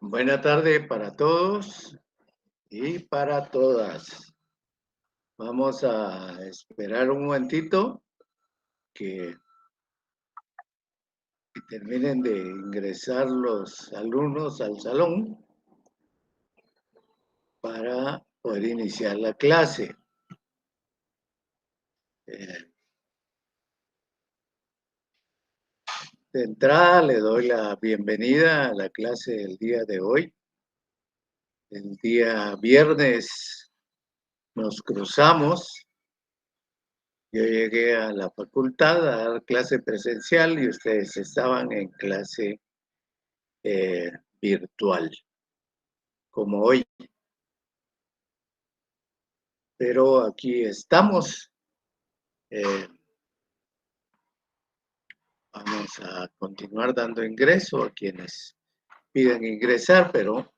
Buena tarde para todos y para todas. Vamos a esperar un momentito que terminen de ingresar los alumnos al salón para poder iniciar la clase. De entrada le doy la bienvenida a la clase del día de hoy. El día viernes nos cruzamos. Yo llegué a la facultad a dar clase presencial y ustedes estaban en clase virtual, como hoy. Pero aquí estamos. Vamos a continuar dando ingreso a quienes piden ingresar, pero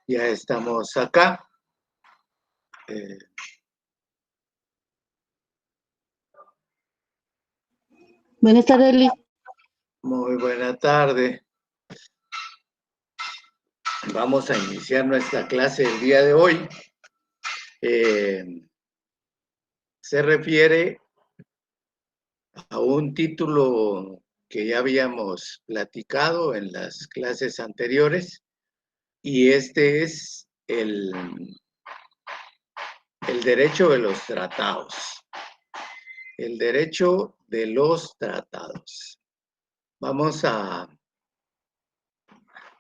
ya estamos acá. Buenas tardes, Liz. Muy buena tarde. Vamos a iniciar nuestra clase el día de hoy. Se refiere a un título que ya habíamos platicado en las clases anteriores, y este es el derecho de los tratados. El derecho de los tratados. Vamos a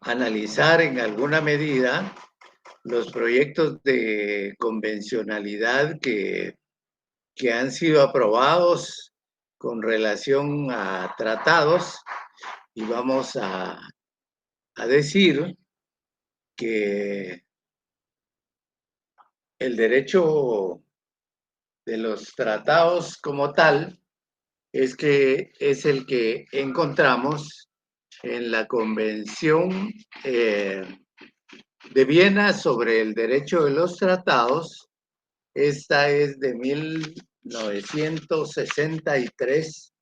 analizar en alguna medida los proyectos de convencionalidad que han sido aprobados con relación a tratados, y vamos a decir que el derecho de los tratados como tal es el que encontramos en la Convención de Viena sobre el derecho de los tratados. Esta es de 1963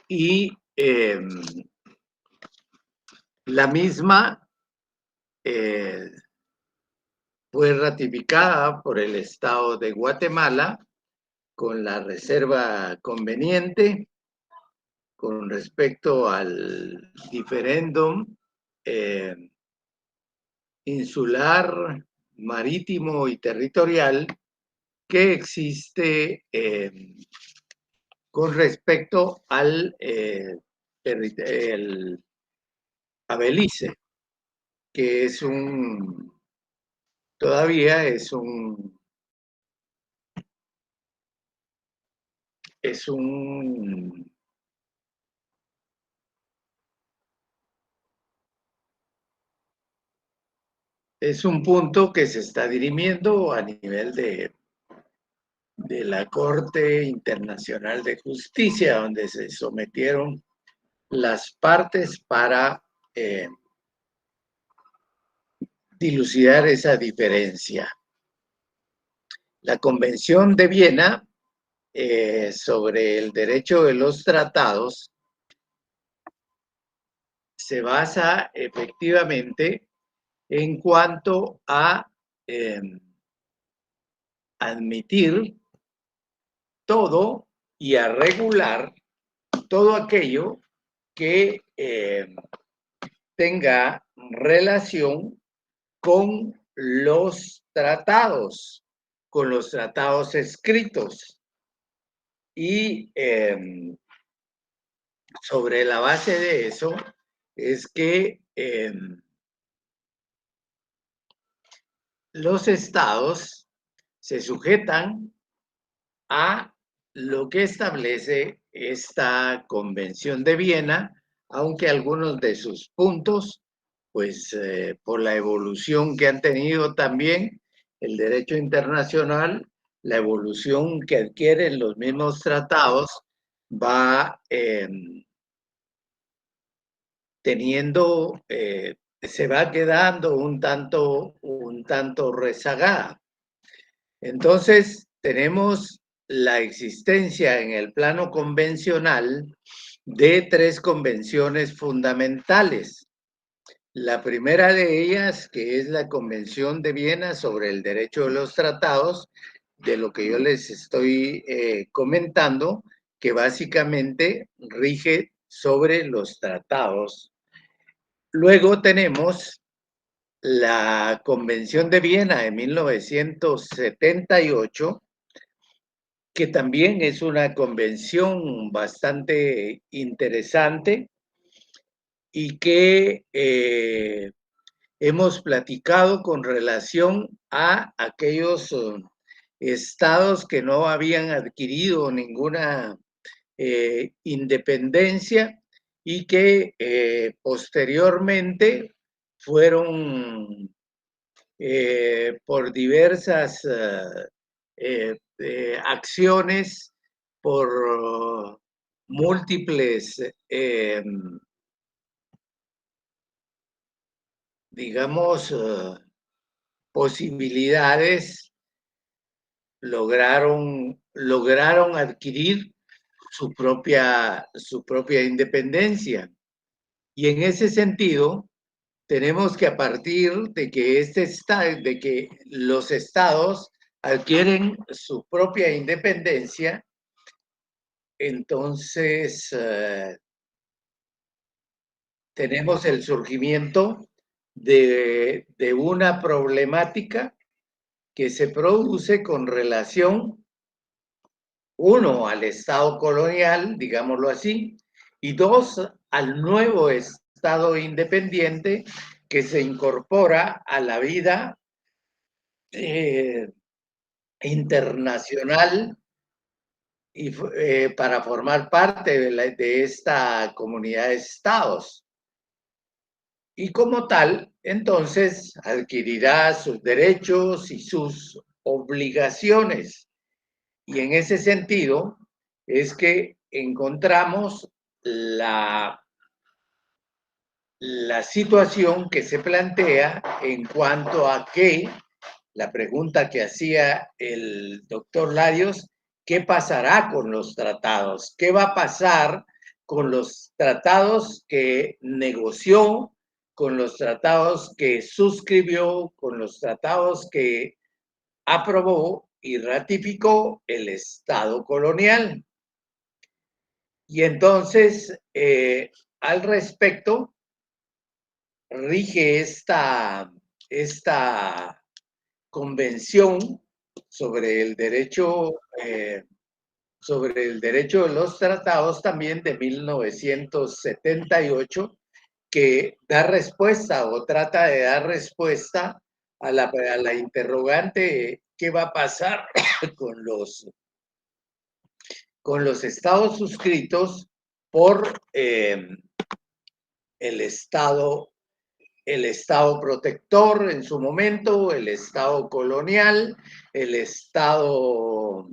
y la misma fue ratificada por el Estado de Guatemala con la reserva conveniente con respecto al diferéndum insular, marítimo y territorial que existe con respecto al a Belice, que es todavía es un punto que se está dirimiendo a nivel de la Corte Internacional de Justicia, donde se sometieron las partes para dilucidar esa diferencia. La Convención de Viena sobre el derecho de los tratados se basa efectivamente en cuanto a admitir todo y a regular todo aquello que tenga relación con los tratados escritos. Y sobre la base de eso es que los estados se sujetan a lo que establece esta Convención de Viena, aunque algunos de sus puntos, pues por la evolución que han tenido también el derecho internacional, la evolución que adquieren los mismos tratados, va teniendo, se va quedando un tanto rezagada. Entonces, tenemos la existencia en el plano convencional de 3 convenciones fundamentales. La primera de ellas, que es la Convención de Viena sobre el Derecho de los Tratados, de lo que yo les estoy comentando, que básicamente rige sobre los tratados. Luego tenemos la Convención de Viena de 1978, que también es una convención bastante interesante y que hemos platicado con relación a aquellos estados que no habían adquirido ninguna independencia y que posteriormente fueron por diversas acciones, por múltiples, digamos, posibilidades, lograron adquirir su propia independencia. Y en ese sentido, tenemos que a partir de que de que los estados adquieren su propia independencia, entonces tenemos el surgimiento de una problemática que se produce con relación, uno, al Estado colonial, digámoslo así, y dos, al nuevo Estado independiente que se incorpora a la vida internacional y para formar parte de esta comunidad de estados. Y como tal, entonces adquirirá sus derechos y sus obligaciones. Y en ese sentido es que encontramos la situación que se plantea en cuanto a que la pregunta que hacía el doctor Larios, ¿qué pasará con los tratados? ¿Qué va a pasar con los tratados que negoció, con los tratados que suscribió, con los tratados que aprobó y ratificó el Estado colonial? Y entonces, al respecto, rige esta convención sobre el derecho de los tratados también de 1978, que da respuesta o trata de dar respuesta a la interrogante qué va a pasar con los estados suscritos por el Estado protector en su momento, el Estado colonial, el Estado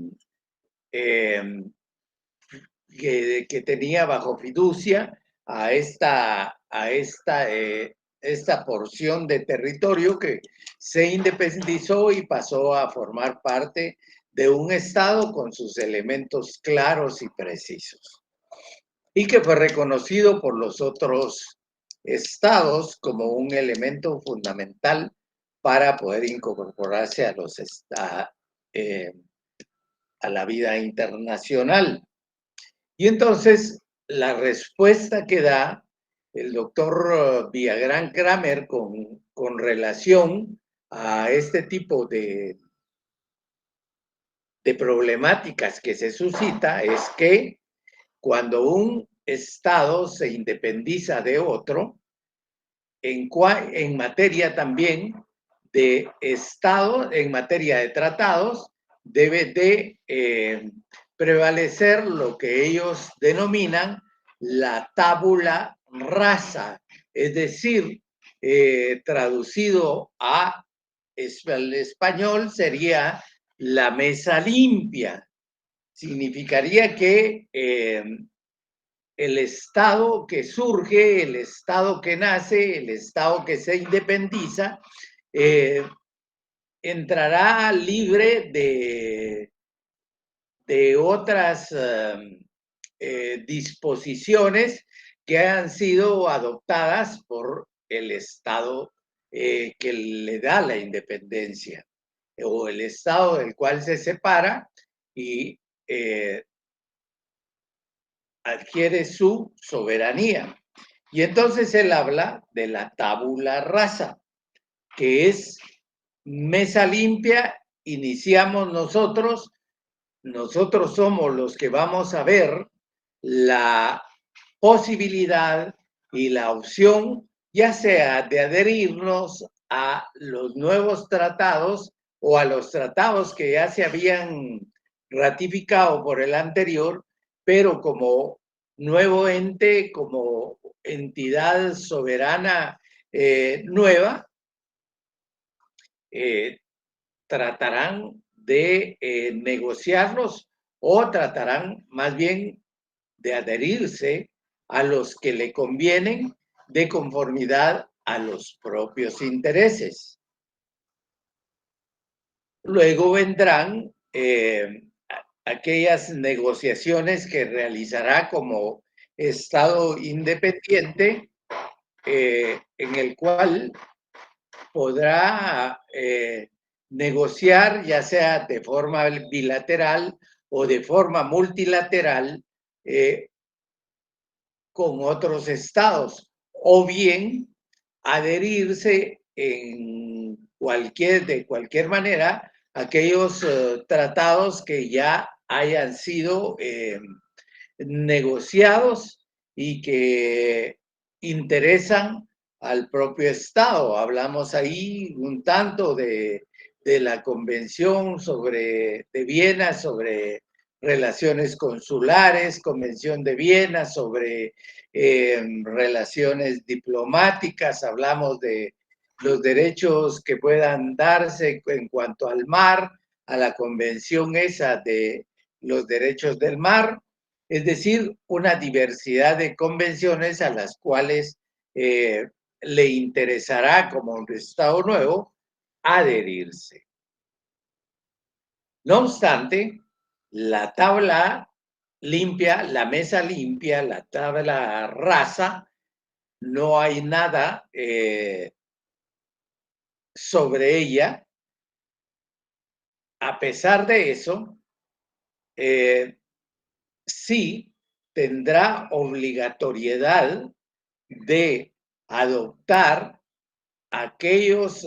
que tenía bajo fiducia a esta porción de territorio que se independizó y pasó a formar parte de un Estado con sus elementos claros y precisos, y que fue reconocido por los otros estados como un elemento fundamental para poder incorporarse a la vida internacional. Y entonces la respuesta que da el doctor Villagrán Kramer con relación a este tipo de problemáticas que se suscita es que cuando un Estado se independiza de otro, en materia también de Estado, en materia de tratados, debe de prevalecer lo que ellos denominan la tabula rasa, es decir, traducido al español sería la mesa limpia. Significaría que el Estado que surge, el Estado que nace, el Estado que se independiza, entrará libre de otras disposiciones que han sido adoptadas por el Estado que le da la independencia o el Estado del cual se separa y adquiere su soberanía. Y entonces él habla de la tabula rasa, que es mesa limpia, iniciamos nosotros somos los que vamos a ver la posibilidad y la opción, ya sea de adherirnos a los nuevos tratados o a los tratados que ya se habían ratificado por el anterior, pero como nuevo ente, como entidad soberana nueva, tratarán de negociarlos o tratarán más bien de adherirse a los que le convienen de conformidad a los propios intereses. Luego vendrán aquellas negociaciones que realizará como Estado independiente, en el cual podrá negociar, ya sea de forma bilateral o de forma multilateral, con otros estados, o bien adherirse de cualquier manera a aquellos tratados que ya hayan sido negociados y que interesan al propio Estado. Hablamos ahí un tanto de la Convención de Viena sobre relaciones consulares, Convención de Viena sobre relaciones diplomáticas, hablamos de los derechos que puedan darse en cuanto al mar, a la convención esa de los derechos del mar, es decir, una diversidad de convenciones a las cuales le interesará como un Estado nuevo adherirse. No obstante, la tabla limpia, la mesa limpia, la tabla rasa, no hay nada sobre ella. A pesar de eso, sí tendrá obligatoriedad de adoptar aquellos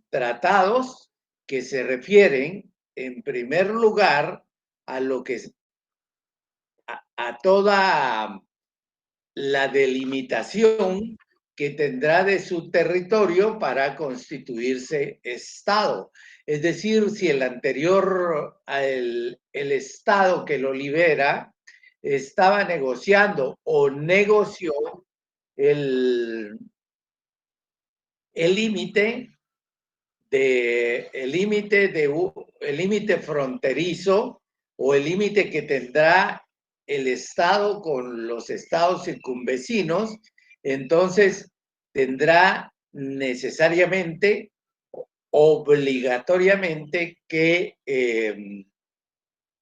tratados que se refieren, en primer lugar, a lo que a toda la delimitación que tendrá de su territorio para constituirse Estado. Es decir, si el anterior, el Estado que lo libera, estaba negociando o negoció el límite el límite fronterizo o el límite que tendrá el Estado con los estados circunvecinos, entonces tendrá necesariamente, obligatoriamente que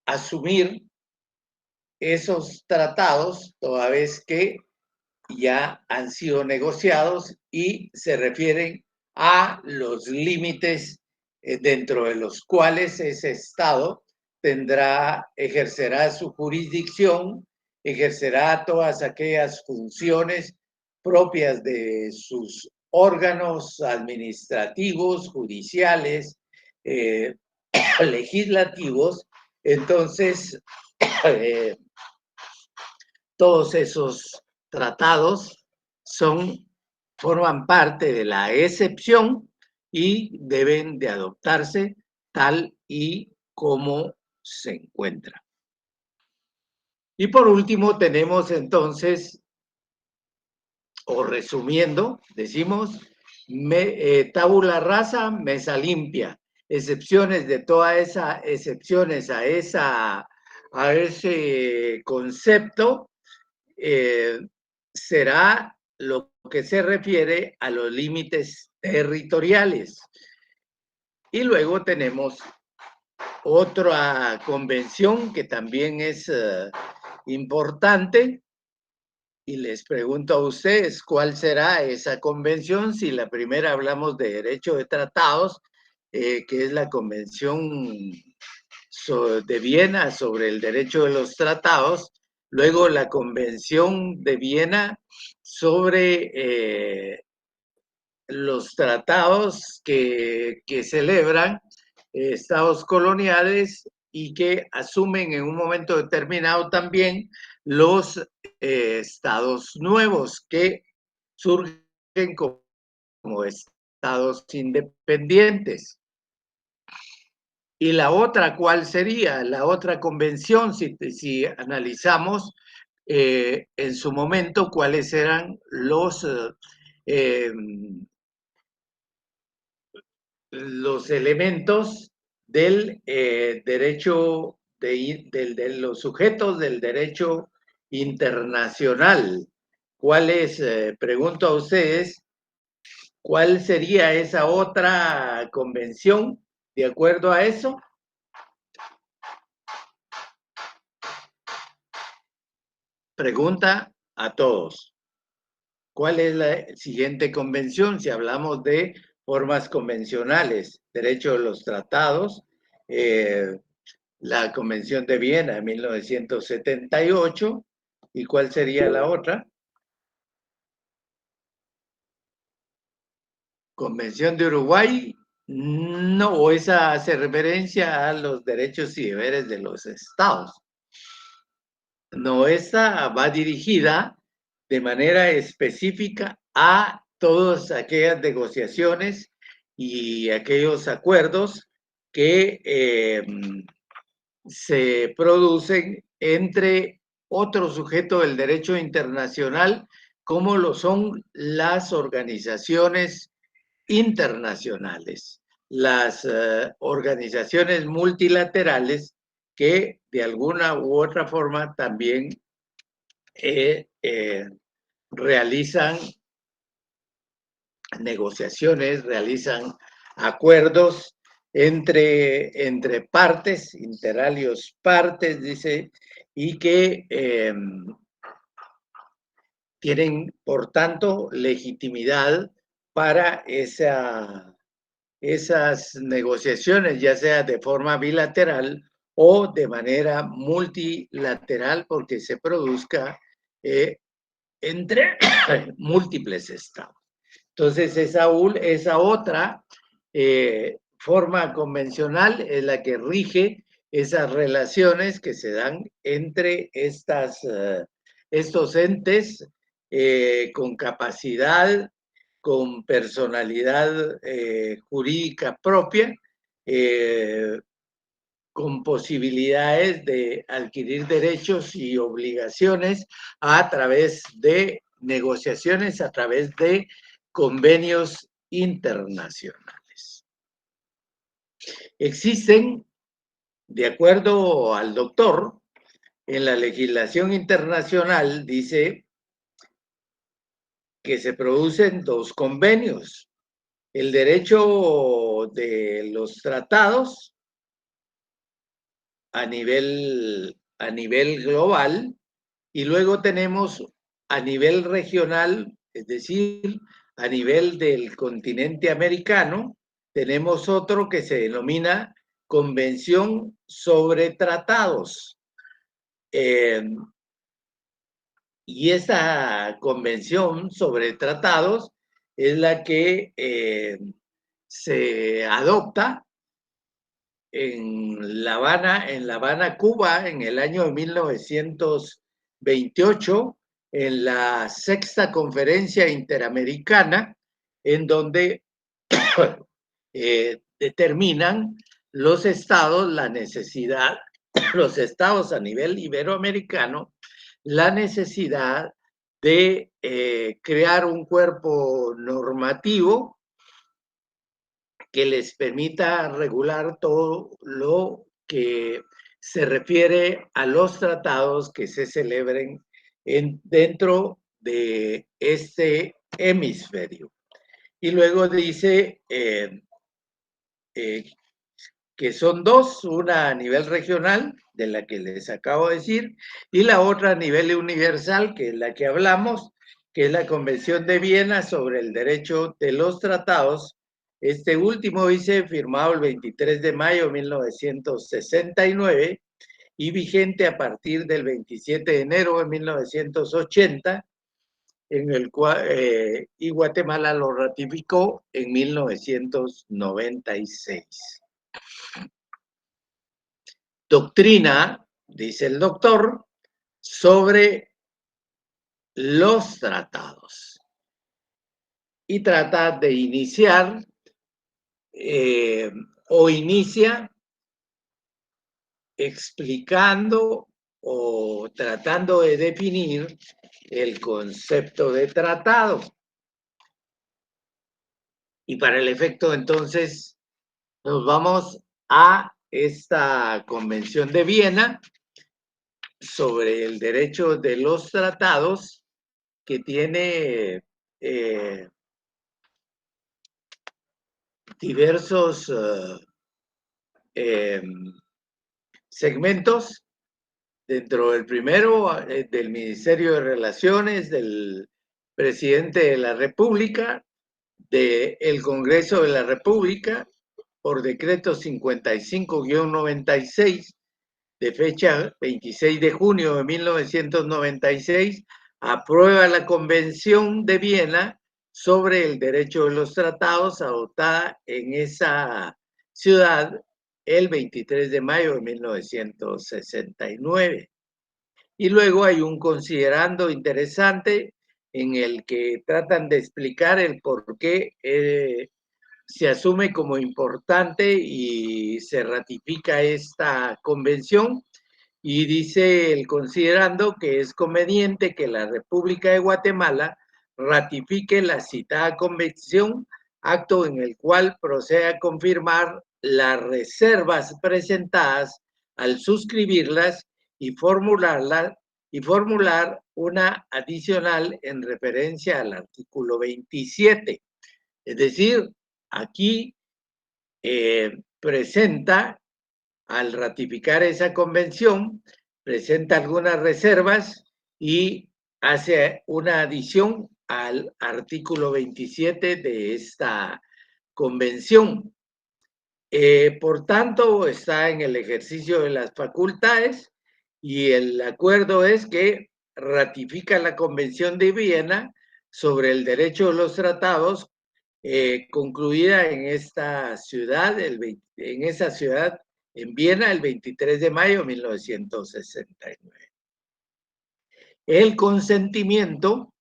asumir esos tratados, toda vez que ya han sido negociados y se refieren a los límites dentro de los cuales ese Estado ejercerá su jurisdicción, ejercerá todas aquellas funciones propias de sus órganos administrativos, judiciales, legislativos. Entonces, todos esos tratados forman parte de la excepción y deben de adoptarse tal y como se encuentra. Y por último tenemos entonces, o resumiendo, decimos, tabula rasa, mesa limpia. Excepciones de todas esas excepciones a ese concepto será lo que se refiere a los límites territoriales. Y luego tenemos otra convención que también es importante. Y les pregunto a ustedes, ¿cuál será esa convención? Si la primera hablamos de derecho de tratados, que es la Convención de Viena sobre el derecho de los tratados, luego la Convención de Viena sobre los tratados que celebran estados coloniales y que asumen en un momento determinado también los estados nuevos que surgen como estados independientes. Y la otra, ¿cuál sería? La otra convención, si analizamos en su momento cuáles eran los elementos del derecho, de los sujetos del derecho internacional. ¿Cuáles, pregunto a ustedes, cuál sería esa otra convención de acuerdo a eso? Pregunta a todos. ¿Cuál es la siguiente convención? Si hablamos de formas convencionales, derecho de los tratados, la Convención de Viena de 1978, ¿y cuál sería la otra? Convención de Uruguay, no, esa hace referencia a los derechos y deberes de los estados. No, esta va dirigida de manera específica a todas aquellas negociaciones y aquellos acuerdos que se producen entre otro sujeto del derecho internacional, como lo son las organizaciones internacionales, las organizaciones multilaterales que de alguna u otra forma también realizan negociaciones, realizan acuerdos entre partes, interalios partes, dice, y que tienen, por tanto, legitimidad para esas negociaciones, ya sea de forma bilateral o de manera multilateral, porque se produzca entre múltiples estados. Entonces, esa otra forma convencional es la que rige esas relaciones que se dan entre estos entes con capacidad, con personalidad jurídica propia, con posibilidades de adquirir derechos y obligaciones a través de negociaciones, a través de convenios internacionales. Existen, de acuerdo al doctor, en la legislación internacional dice que se producen dos convenios: el derecho de los tratados a nivel global, y luego tenemos a nivel regional, es decir, a nivel del continente americano, tenemos otro que se denomina Convención sobre Tratados. Y esa convención sobre tratados es la que se adopta en La Habana, Cuba, en el año de 1928, en la sexta conferencia interamericana, en donde determinan los estados la necesidad, los estados a nivel iberoamericano, la necesidad de crear un cuerpo normativo que les permita regular todo lo que se refiere a los tratados que se celebren dentro de este hemisferio. Y luego dice que son dos, una a nivel regional, de la que les acabo de decir, y la otra a nivel universal, que es la que hablamos, que es la Convención de Viena sobre el Derecho de los Tratados. Este último dice firmado el 23 de mayo de 1969 y vigente a partir del 27 de enero de 1980, en el cual, y Guatemala lo ratificó en 1996. Doctrina, dice el doctor, sobre los tratados. Y trata de iniciar o inicia explicando o tratando de definir el concepto de tratado. Y para el efecto, entonces, nos vamos a esta Convención de Viena sobre el derecho de los tratados, que tiene diversos segmentos. Dentro del primero, del Ministerio de Relaciones, del presidente de la República, del Congreso de la República, por decreto 55-96, de fecha 26 de junio de 1996, aprueba la Convención de Viena sobre el derecho de los tratados, adoptada en esa ciudad el 23 de mayo de 1969. Y luego hay un considerando interesante en el que tratan de explicar el por qué se asume como importante y se ratifica esta convención. Y dice el considerando que es conveniente que la República de Guatemala ratifique la citada convención, acto en el cual procede a confirmar las reservas presentadas al suscribirlas y formular una adicional en referencia al artículo 27. Es decir, aquí presenta, al ratificar esa convención, presenta algunas reservas y hace una adición al artículo 27 de esta convención. Por tanto, está en el ejercicio de las facultades y el acuerdo es que ratifica la Convención de Viena sobre el derecho de los tratados, concluida en esta ciudad, en Viena, el 23 de mayo de 1969. El consentimiento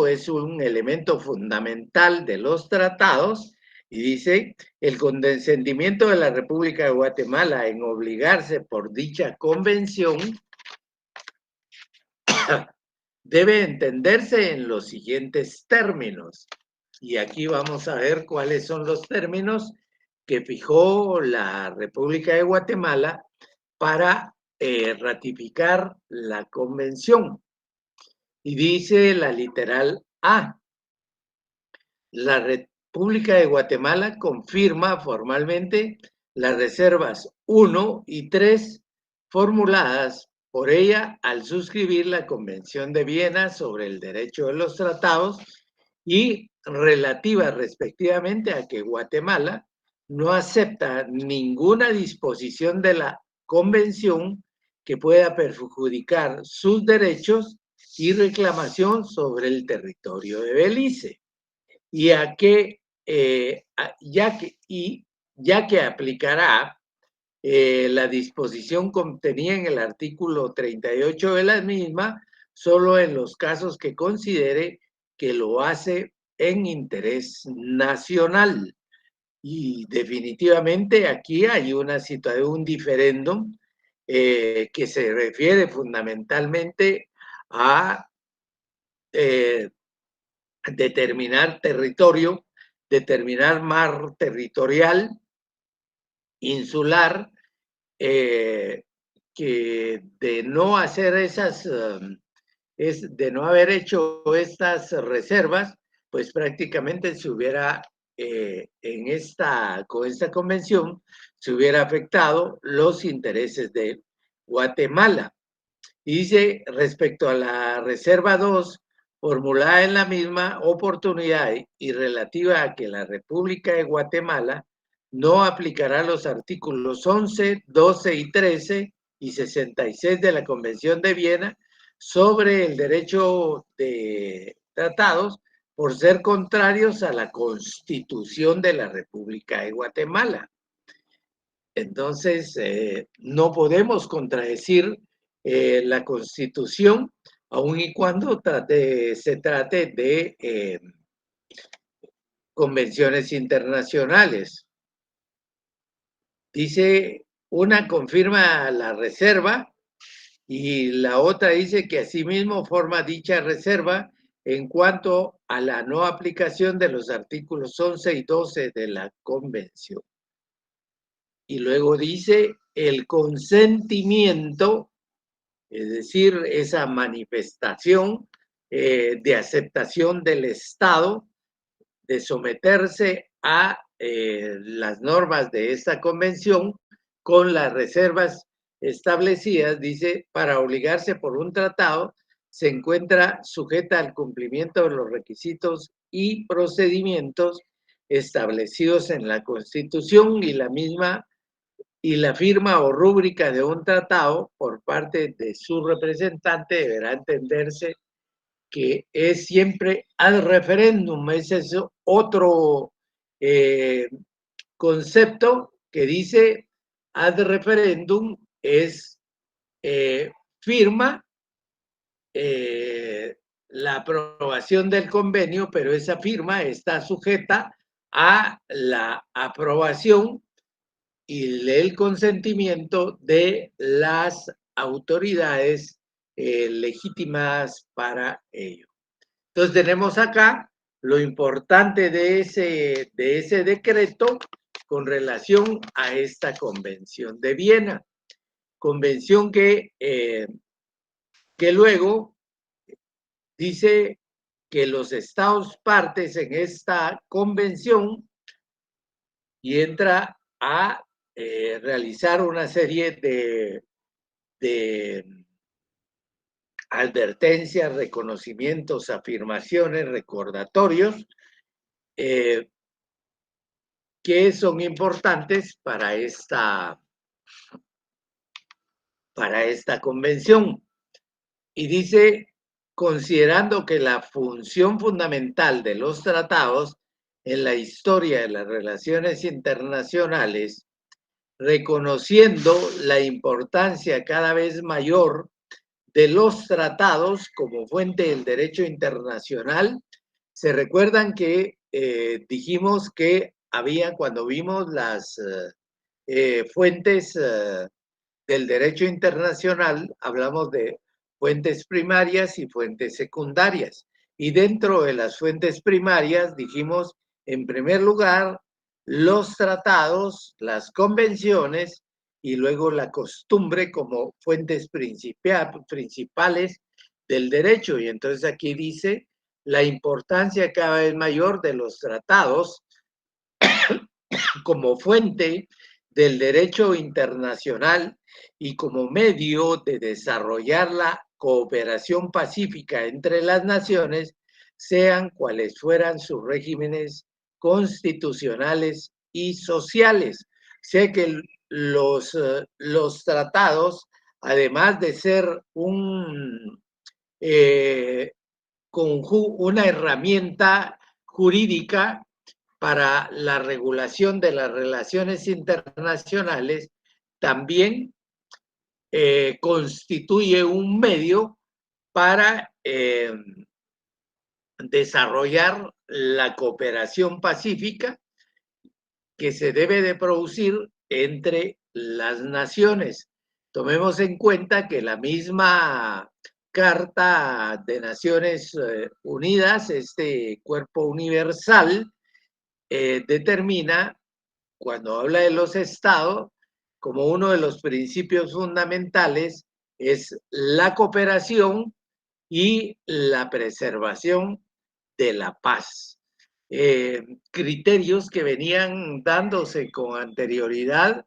es un elemento fundamental de los tratados y dice, el consentimiento de la República de Guatemala en obligarse por dicha convención debe entenderse en los siguientes términos. Y aquí vamos a ver cuáles son los términos que fijó la República de Guatemala para ratificar la convención. Y dice la literal A, la República de Guatemala confirma formalmente las reservas 1 y 3 formuladas por ella al suscribir la Convención de Viena sobre el derecho de los tratados y relativas respectivamente a que Guatemala no acepta ninguna disposición de la Convención que pueda perjudicar sus derechos y reclamación sobre el territorio de Belice. Y ya que aplicará la disposición contenida en el artículo 38 de la misma, solo en los casos que considere que lo hace en interés nacional. Y definitivamente aquí hay una situación, un diferéndum que se refiere fundamentalmente a determinar territorio, determinar mar territorial, insular, que de no hacer de no haber hecho estas reservas, pues prácticamente se hubiera con esta convención se hubiera afectado los intereses de Guatemala. Y dice, respecto a la reserva 2, formulada en la misma oportunidad y relativa a que la República de Guatemala no aplicará los artículos 11, 12 y 13 y 66 de la Convención de Viena sobre el derecho de tratados por ser contrarios a la Constitución de la República de Guatemala. Entonces, no podemos contradecir la Constitución, aun y cuando se trate de convenciones internacionales. Dice, una confirma la reserva y la otra dice que asimismo forma dicha reserva en cuanto a la no aplicación de los artículos 11 y 12 de la Convención. Y luego dice el consentimiento, es decir, esa manifestación de aceptación del Estado de someterse a las normas de esta convención con las reservas establecidas, dice, para obligarse por un tratado, se encuentra sujeta al cumplimiento de los requisitos y procedimientos establecidos en la Constitución y la firma o rúbrica de un tratado por parte de su representante deberá entenderse que es siempre ad referéndum. Ese es otro concepto que dice ad referéndum es firma la aprobación del convenio, pero esa firma está sujeta a la aprobación y el consentimiento de las autoridades legítimas para ello. Entonces tenemos acá lo importante de ese decreto con relación a esta Convención de Viena. Convención que luego dice que los estados partes en esta convención y entra a realizar una serie de advertencias, reconocimientos, afirmaciones, recordatorios, que son importantes para esta convención. Y dice, considerando que la función fundamental de los tratados en la historia de las relaciones internacionales, reconociendo la importancia cada vez mayor de los tratados como fuente del derecho internacional. Se recuerdan que dijimos que había, cuando vimos las fuentes del derecho internacional, hablamos de fuentes primarias y fuentes secundarias. Y dentro de las fuentes primarias dijimos, en primer lugar, los tratados, las convenciones y luego la costumbre como fuentes principales del derecho. Y entonces aquí dice la importancia cada vez mayor de los tratados como fuente del derecho internacional y como medio de desarrollar la cooperación pacífica entre las naciones, sean cuales fueran sus regímenes constitucionales y sociales. Sé que los tratados, además de ser una herramienta jurídica para la regulación de las relaciones internacionales, también constituye un medio para desarrollar la cooperación pacífica que se debe de producir entre las naciones. Tomemos en cuenta que la misma Carta de Naciones Unidas, este cuerpo universal, determina, cuando habla de los estados, como uno de los principios fundamentales es la cooperación y la preservación de la paz. criterios que venían dándose con anterioridad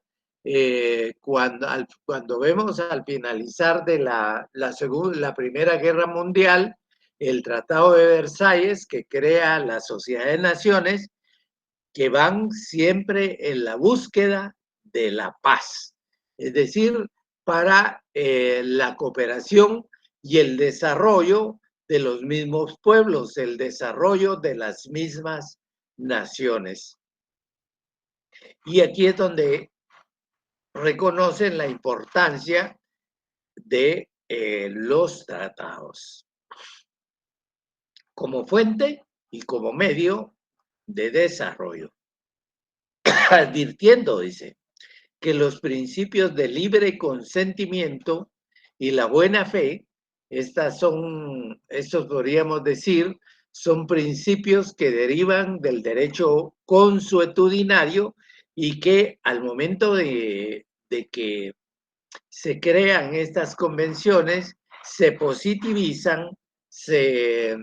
cuando vemos al finalizar de la Primera Guerra Mundial, el Tratado de Versalles, que crea la Sociedad de Naciones, que van siempre en la búsqueda de la paz, es decir, para la cooperación y el desarrollo de los mismos pueblos, el desarrollo de las mismas naciones. Y aquí es donde reconocen la importancia de los tratados como fuente y como medio de desarrollo. Advirtiendo, dice, que los principios de libre consentimiento y la buena fe, estos podríamos decir, son principios que derivan del derecho consuetudinario y que al momento de que se crean estas convenciones, se positivizan, se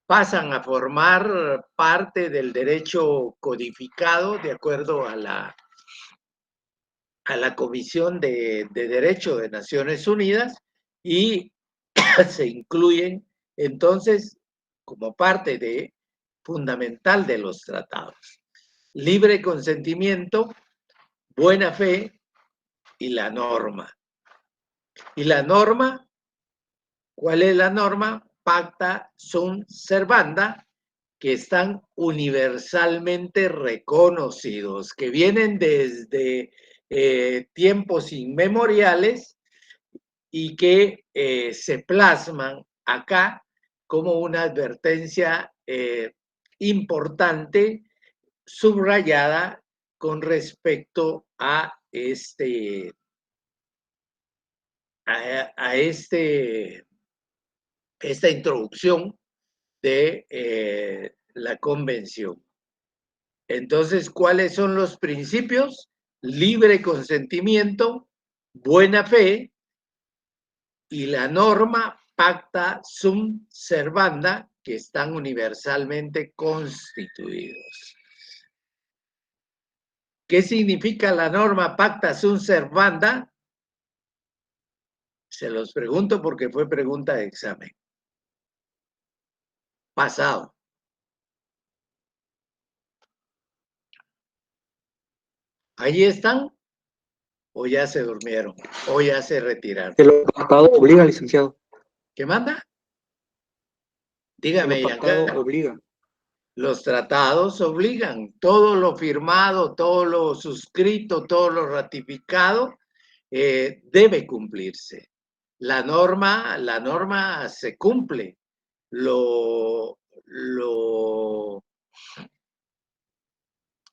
pasan a formar parte del derecho codificado de acuerdo a la Comisión de Derecho de Naciones Unidas y se incluyen entonces como parte fundamental de los tratados. Libre consentimiento, buena fe y la norma. ¿Y la norma? ¿Cuál es la norma? Pacta sunt servanda, que están universalmente reconocidos, que vienen desde tiempos inmemoriales y que se plasman acá como una advertencia importante, subrayada con respecto a esta introducción de la convención. Entonces, ¿cuáles son los principios? Libre consentimiento, buena fe y la norma pacta sunt servanda, que están universalmente constituidos. ¿Qué significa la norma pacta sunt servanda? Se los pregunto porque fue pregunta de examen. Pasado. ¿Ahí están? ¿O ya se durmieron? ¿O ya se retiraron? El pactado obliga, licenciado. ¿Qué manda? Dígame, El pactado Giancarlo. obliga. Los tratados obligan, todo lo firmado, todo lo suscrito, todo lo ratificado debe cumplirse. La norma se cumple. Lo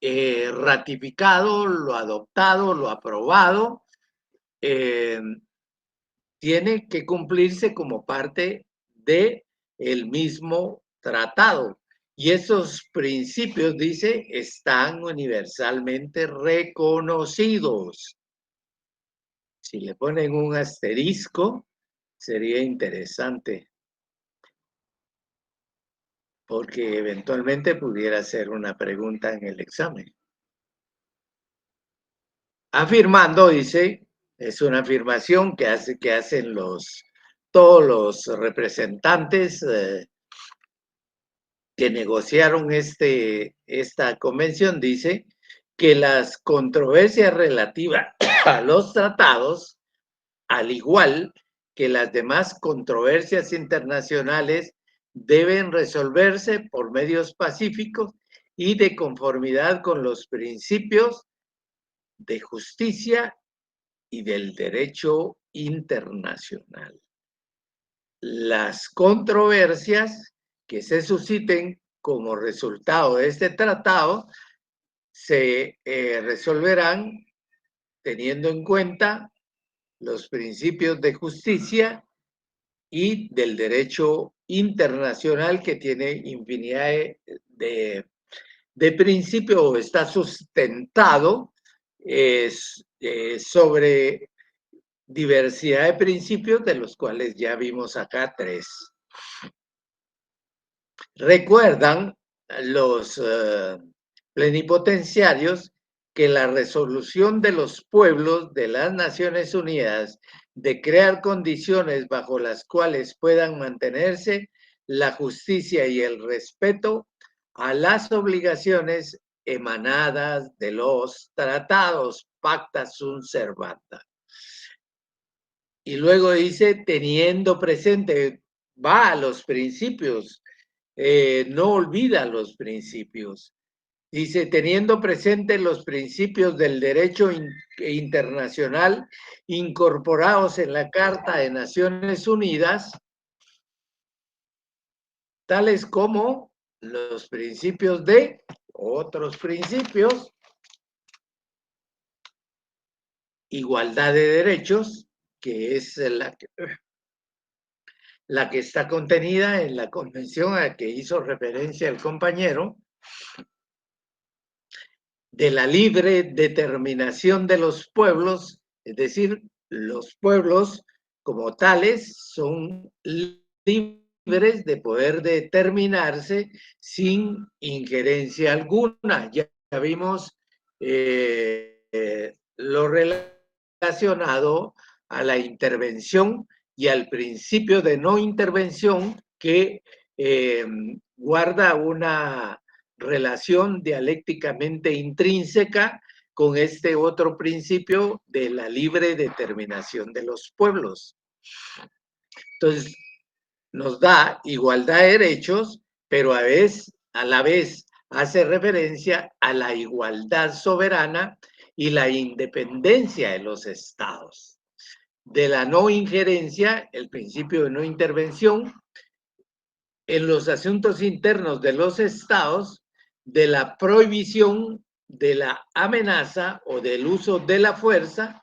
ratificado, lo adoptado, lo aprobado, tiene que cumplirse como parte del mismo tratado. Y esos principios, dice, están universalmente reconocidos. Si le ponen un asterisco, sería interesante, porque eventualmente pudiera ser una pregunta en el examen. Afirmando, dice, es una afirmación que hacen todos los representantes que negociaron esta convención, dice que las controversias relativas a los tratados, al igual que las demás controversias internacionales, deben resolverse por medios pacíficos y de conformidad con los principios de justicia y del derecho internacional. Las controversias que se susciten como resultado de este tratado se resolverán teniendo en cuenta los principios de justicia y del derecho internacional, que tiene infinidad de principios, o está sustentado sobre diversidad de principios, de los cuales ya vimos acá 3. Recuerdan los plenipotenciarios que la resolución de los pueblos de las Naciones Unidas de crear condiciones bajo las cuales puedan mantenerse la justicia y el respeto a las obligaciones emanadas de los tratados, pacta sunt servanda. Y luego dice, teniendo presente, va a los principios, no olvida los principios. Dice, teniendo presente los principios del derecho internacional incorporados en la Carta de Naciones Unidas, tales como los principios de otros principios, igualdad de derechos, que es la que está contenida en la convención a la que hizo referencia el compañero, de la libre determinación de los pueblos, es decir, los pueblos como tales son libres de poder determinarse sin injerencia alguna. Ya vimos lo relacionado a la intervención y al principio de no intervención que guarda una relación dialécticamente intrínseca con este otro principio de la libre determinación de los pueblos. Entonces, nos da igualdad de derechos, pero a la vez hace referencia a la igualdad soberana y la independencia de los estados. De la no injerencia, el principio de no intervención en los asuntos internos de los estados, de la prohibición de la amenaza o del uso de la fuerza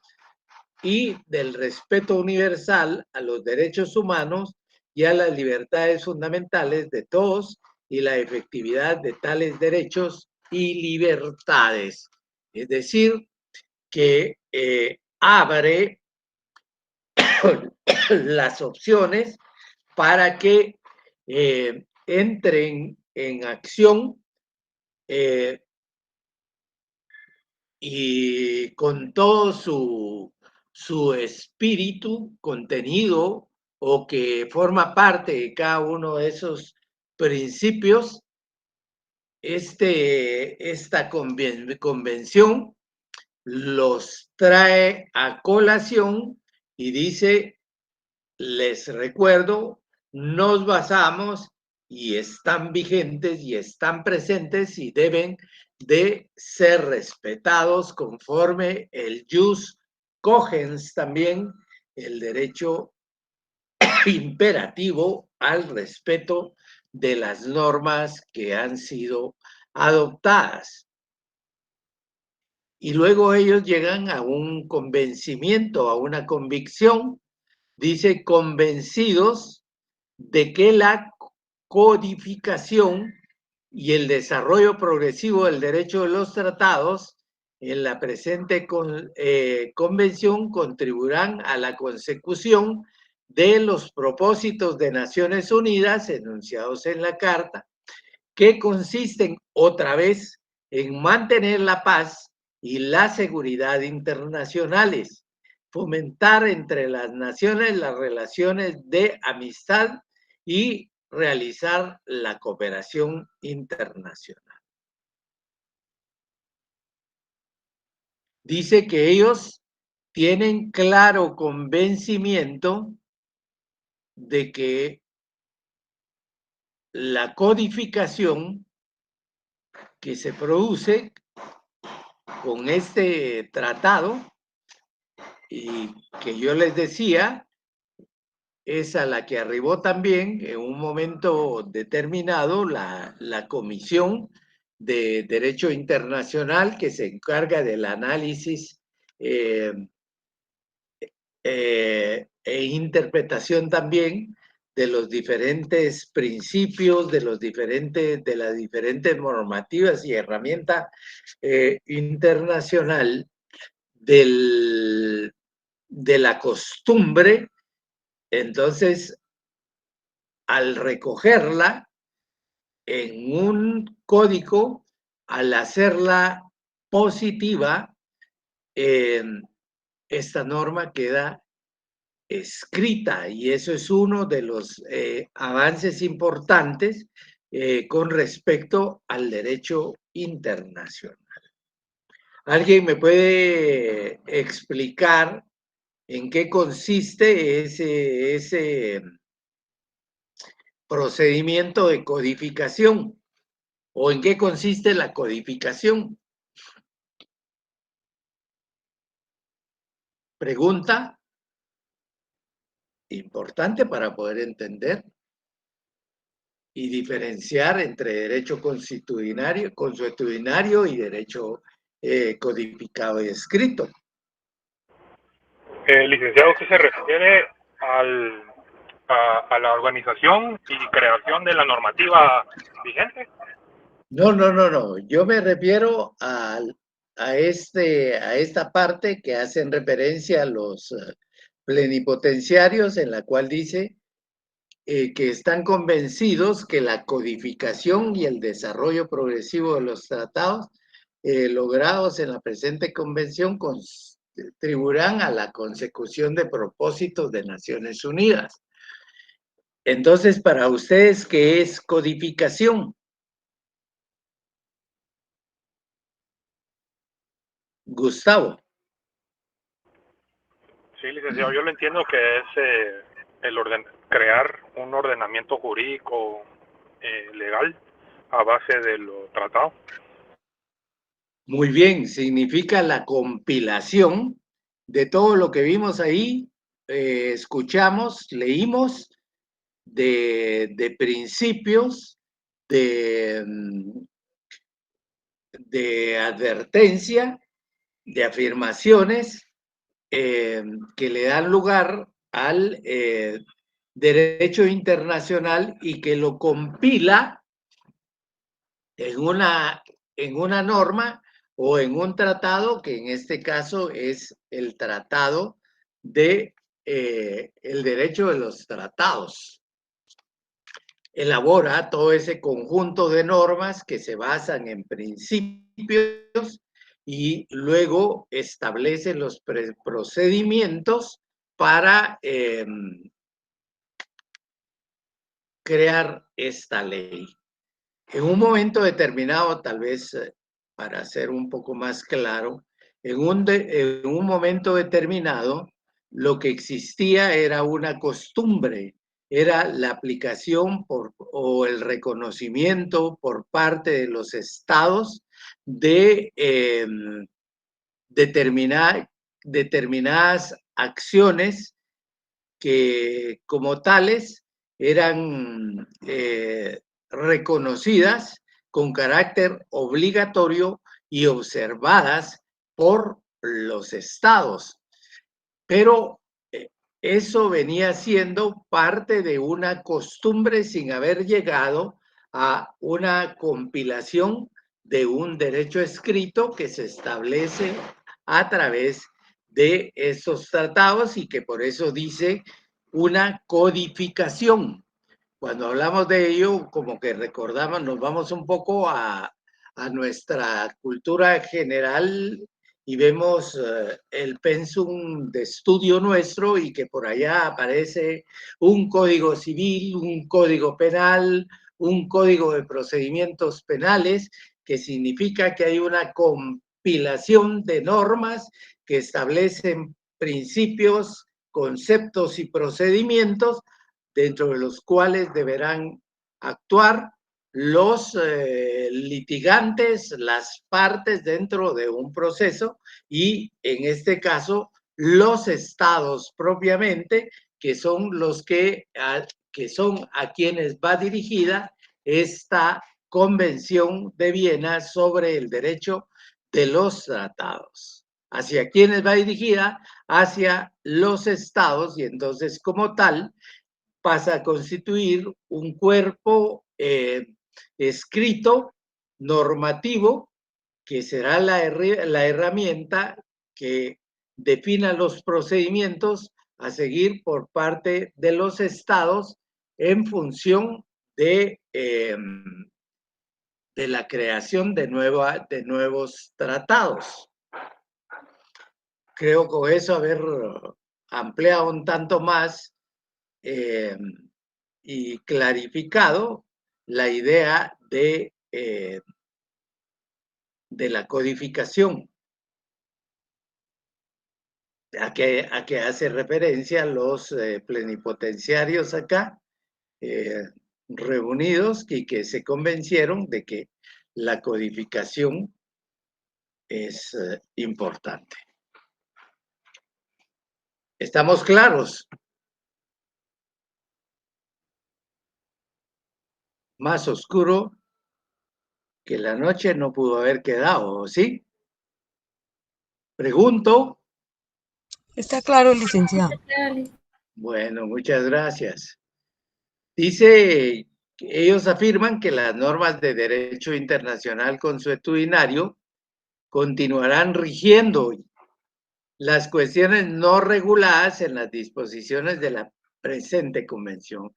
y del respeto universal a los derechos humanos y a las libertades fundamentales de todos y la efectividad de tales derechos y libertades. Es decir, que abre las opciones para que entren en acción y con todo su espíritu contenido o que forma parte de cada uno de esos principios, esta convención los trae a colación y dice, les recuerdo, nos basamos y están vigentes y están presentes y deben de ser respetados conforme el jus cogens también, el derecho imperativo al respeto de las normas que han sido adoptadas. Y luego ellos llegan a un convencimiento, a una convicción, dice convencidos de que la codificación y el desarrollo progresivo del derecho de los tratados en la presente convención contribuirán a la consecución de los propósitos de Naciones Unidas enunciados en la Carta, que consisten otra vez en mantener la paz y la seguridad internacionales, fomentar entre las naciones las relaciones de amistad y realizar la cooperación internacional. Dice que ellos tienen claro convencimiento de que la codificación que se produce con este tratado y que yo les decía, es a la que arribó también en un momento determinado la Comisión de Derecho Internacional que se encarga del análisis e interpretación también de los diferentes principios, de las diferentes normativas y herramientas internacional de la costumbre. Entonces, al recogerla, en un código, al hacerla positiva, esta norma queda escrita, y eso es uno de los avances importantes con respecto al derecho internacional. ¿Alguien me puede explicar en qué consiste ese procedimiento de codificación o en qué consiste la codificación? Pregunta importante para poder entender y diferenciar entre derecho consuetudinario y derecho codificado y escrito. Licenciado, ¿usted se refiere a la organización y creación de la normativa vigente? No. Yo me refiero a esta parte que hacen referencia a los plenipotenciarios, en la cual dice que están convencidos que la codificación y el desarrollo progresivo de los tratados logrados en la presente convención contribuirán a la consecución de propósitos de Naciones Unidas. Entonces, para ustedes, ¿qué es codificación? Gustavo. Sí, licenciado, yo lo entiendo que es crear un ordenamiento jurídico legal a base de lo tratado. Muy bien, significa la compilación de todo lo que vimos ahí, escuchamos, leímos, de principios, de advertencia, de afirmaciones que le dan lugar al derecho internacional y que lo compila en una norma o en un tratado, que en este caso es el tratado de el derecho de los tratados. Elabora todo ese conjunto de normas que se basan en principios y luego establece los procedimientos para crear esta ley. En un momento determinado, tal vez para ser un poco más claro, en un momento determinado, lo que existía era una costumbre, era la aplicación o el reconocimiento por parte de los estados de determinadas acciones que como tales eran reconocidas con carácter obligatorio y observadas por los estados. Pero eso venía siendo parte de una costumbre sin haber llegado a una compilación de un derecho escrito que se establece a través de esos tratados y que por eso dice una codificación. Cuando hablamos de ello, como que recordamos, nos vamos un poco a nuestra cultura general y vemos el pensum de estudio nuestro y que por allá aparece un código civil, un código penal, un código de procedimientos penales, que significa que hay una compilación de normas que establecen principios, conceptos y procedimientos dentro de los cuales deberán actuar los litigantes, las partes dentro de un proceso y en este caso los estados propiamente, que son los que son a quienes va dirigida esta Convención de Viena sobre el derecho de los tratados. ¿Hacia quiénes va dirigida? Hacia los estados, y entonces como tal pasa a constituir un cuerpo escrito, normativo, que será la herramienta que defina los procedimientos a seguir por parte de los estados en función de de la creación de nuevos tratados. Creo con eso haber ampliado un tanto más y clarificado la idea de la codificación, a que hace referencia los plenipotenciarios acá, reunidos, y que se convencieron de que la codificación es importante. ¿Estamos claros? Más oscuro que la noche no pudo haber quedado, ¿sí? Pregunto. Está claro, licenciado. Bueno, muchas gracias. Dice, ellos afirman que las normas de derecho internacional consuetudinario continuarán rigiendo las cuestiones no reguladas en las disposiciones de la presente convención.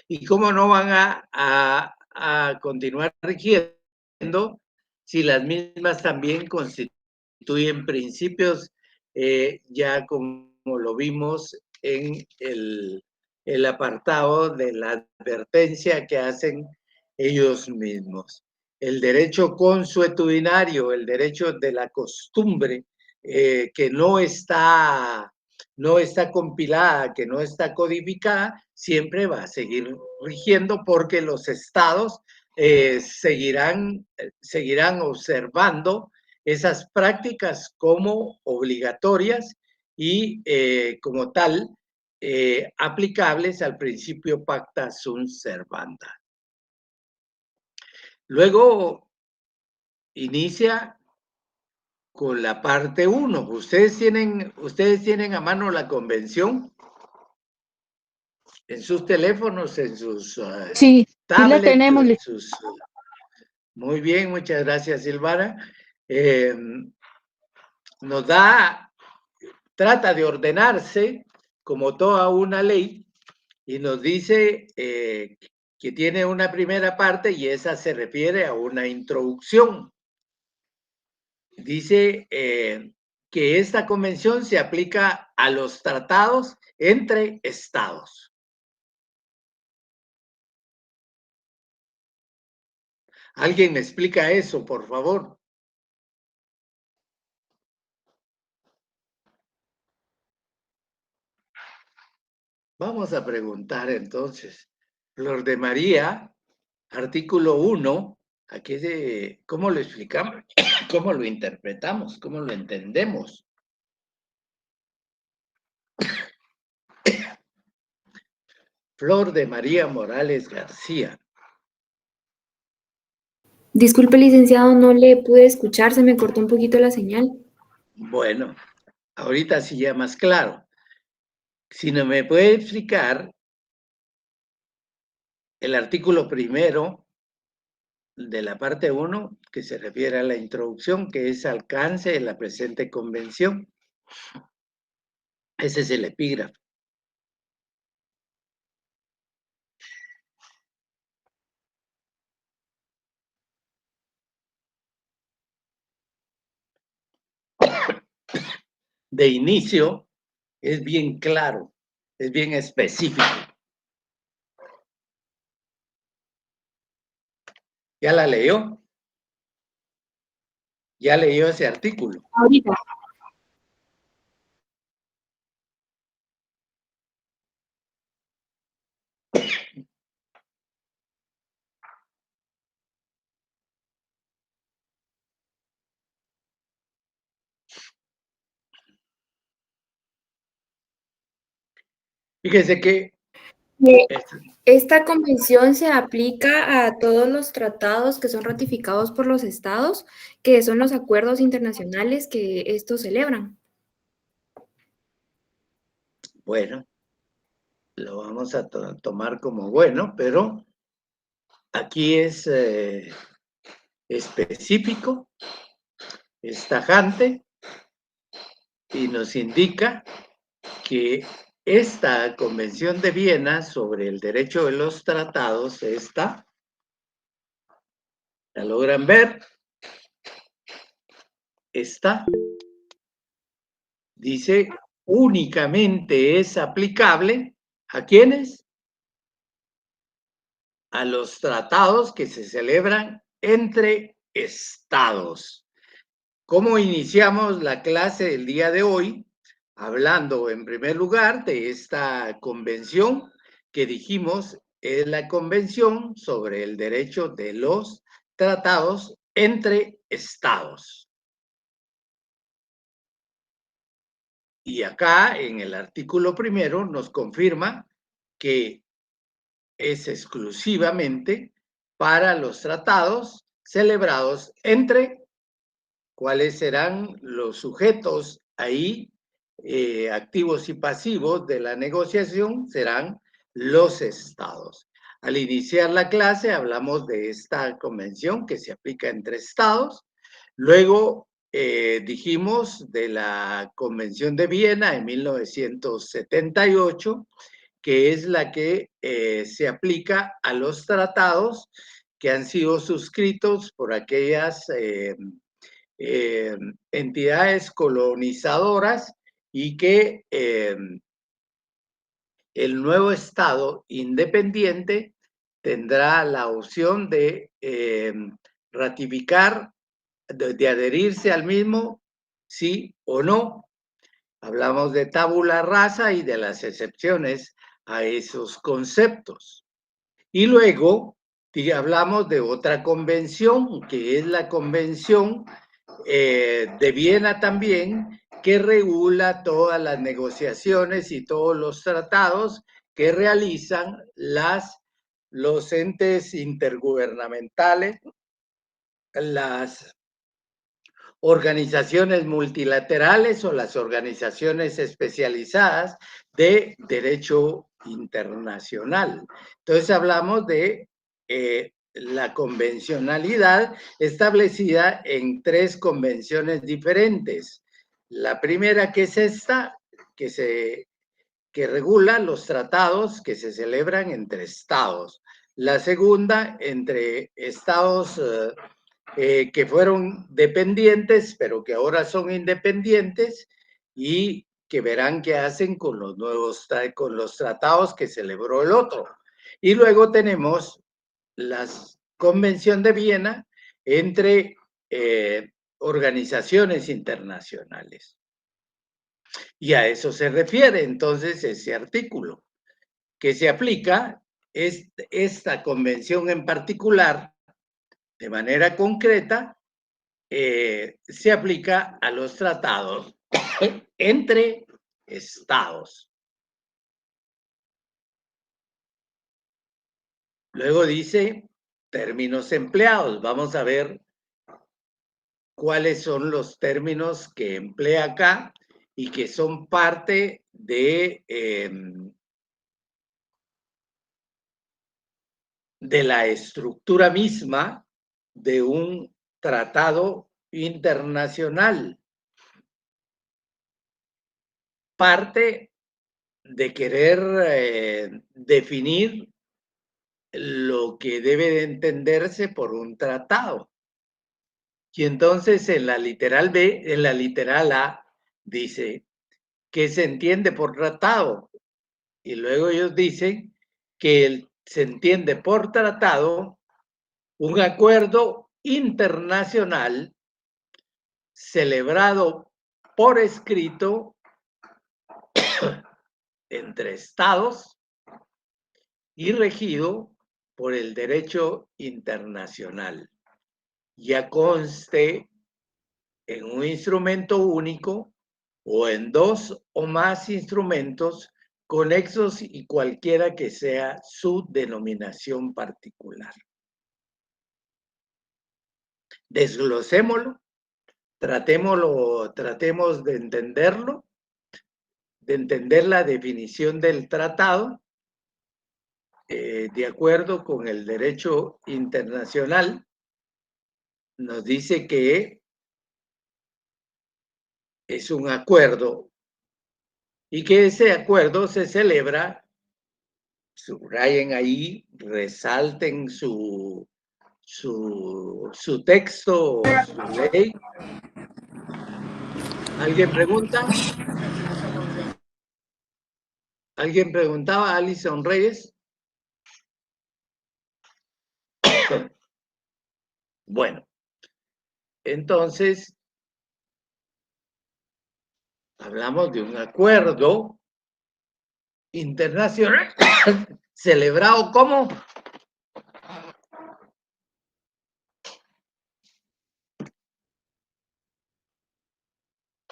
¿Y cómo no van a continuar rigiendo si las mismas también constituyen principios, ya como lo vimos en el apartado de la advertencia que hacen ellos mismos? El derecho consuetudinario, el derecho de la costumbre, que no está compilada, que no está codificada, siempre va a seguir rigiendo, porque los estados seguirán observando esas prácticas como obligatorias y como tal aplicables al principio pacta sunt servanda. Luego inicia con la parte 1. ¿Ustedes tienen a mano la convención en sus teléfonos, en sus Sí, sí la tablets, tenemos. en sus... Muy bien, muchas gracias, Silvana. Trata de ordenarse como toda una ley, y nos dice que tiene una primera parte, y esa se refiere a una introducción. Dice que esta convención se aplica a los tratados entre estados. ¿Alguien me explica eso, por favor? Vamos a preguntar entonces. Flor de María, artículo 1, ¿cómo lo explicamos? ¿Cómo lo interpretamos? ¿Cómo lo entendemos? Flor de María Morales García. Disculpe, licenciado, no le pude escuchar, se me cortó un poquito la señal. Bueno, ahorita sí ya más claro. Si no me puede explicar el artículo primero de la parte 1, que se refiere a la introducción, que es alcance de la presente convención. Ese es el epígrafe. De inicio es bien claro, es bien específico. ¿Ya la leyó? ¿Ya leyó ese artículo? Ahorita. Fíjese que... Esta convención se aplica a todos los tratados que son ratificados por los estados, que son los acuerdos internacionales que estos celebran. Bueno, lo vamos a tomar como bueno, pero aquí es específico, es tajante, y nos indica que esta Convención de Viena sobre el derecho de los tratados, ¿La logran ver? Esta dice únicamente es aplicable ¿a quiénes? A los tratados que se celebran entre estados. ¿Cómo iniciamos la clase del día de hoy? Hablando en primer lugar de esta convención que dijimos es la Convención sobre el Derecho de los Tratados entre Estados. Y acá en el artículo primero nos confirma que es exclusivamente para los tratados celebrados entre, ¿cuáles serán los sujetos ahí? Activos y pasivos de la negociación serán los estados. Al iniciar la clase hablamos de esta convención que se aplica entre estados. Luego dijimos de la Convención de Viena en 1978, que es la que se aplica a los tratados que han sido suscritos por aquellas entidades colonizadoras y que el nuevo Estado independiente tendrá la opción de ratificar, de adherirse al mismo, sí o no. Hablamos de tabula rasa y de las excepciones a esos conceptos. Y luego hablamos de otra convención, que es la Convención de Viena también, que regula todas las negociaciones y todos los tratados que realizan los entes intergubernamentales, las organizaciones multilaterales o las organizaciones especializadas de derecho internacional. Entonces hablamos de la convencionalidad establecida en 3 convenciones diferentes. La primera, que es esta, que regula los tratados que se celebran entre estados. La segunda, entre estados que fueron dependientes, pero que ahora son independientes y que verán qué hacen con los con los tratados que celebró el otro. Y luego tenemos la Convención de Viena entre organizaciones internacionales. Y a eso se refiere entonces ese artículo, que se aplica esta convención en particular de manera concreta, se aplica a los tratados entre estados. Luego dice términos empleados. Vamos a ver cuáles son los términos que emplea acá y que son parte de la estructura misma de un tratado internacional. Parte de querer definir lo que debe de entenderse por un tratado. Y entonces en la literal B, en la literal A, dice que se entiende por tratado. Y luego ellos dicen que se entiende por tratado un acuerdo internacional celebrado por escrito entre estados y regido por el derecho internacional. Ya conste en un instrumento único o en 2 o más instrumentos conexos y cualquiera que sea su denominación particular. Desglosémoslo, tratemos de entenderlo, de entender la definición del tratado de acuerdo con el derecho internacional. Nos dice que es un acuerdo y que ese acuerdo se celebra, subrayen ahí, resalten su su texto o su ley. ¿Alguien pregunta? ¿Alguien preguntaba? Alison Reyes. Bueno, entonces hablamos de un acuerdo internacional celebrado como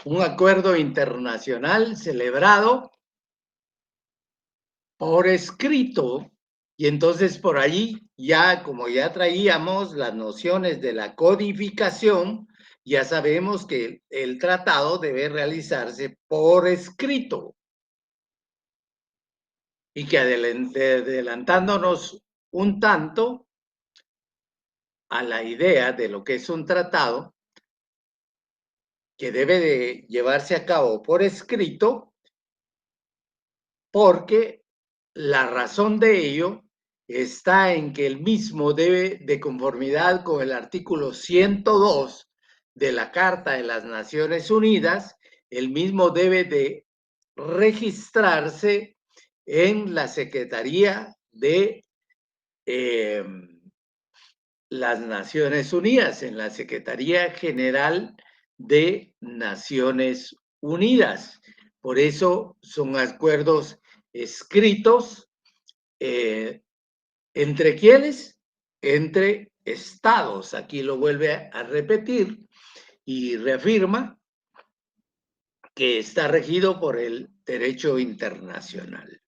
un acuerdo internacional celebrado por escrito, y entonces por allí ya, como ya traíamos las nociones de la codificación, ya sabemos que el tratado debe realizarse por escrito. Y que adelantándonos un tanto a la idea de lo que es un tratado, que debe de llevarse a cabo por escrito, porque la razón de ello está en que el mismo debe, de conformidad con el artículo 102 de la Carta de las Naciones Unidas, el mismo debe de registrarse en la Secretaría de las Naciones Unidas, en la Secretaría General de Naciones Unidas. Por eso son acuerdos escritos ¿entre quiénes? Entre estados. Aquí lo vuelve a repetir y reafirma que está regido por el derecho internacional.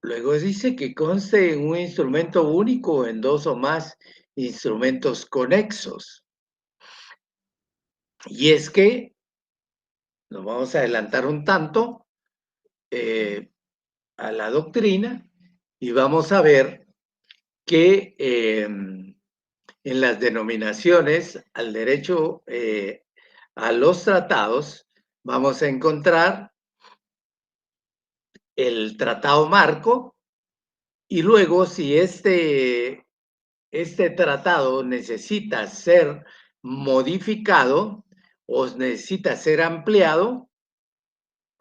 Luego dice que conste en un instrumento único o en dos o más instrumentos conexos. Y es que nos vamos a adelantar un tanto a la doctrina y vamos a ver que en las denominaciones al derecho a los tratados vamos a encontrar el tratado marco y luego si este tratado necesita ser modificado o necesita ser ampliado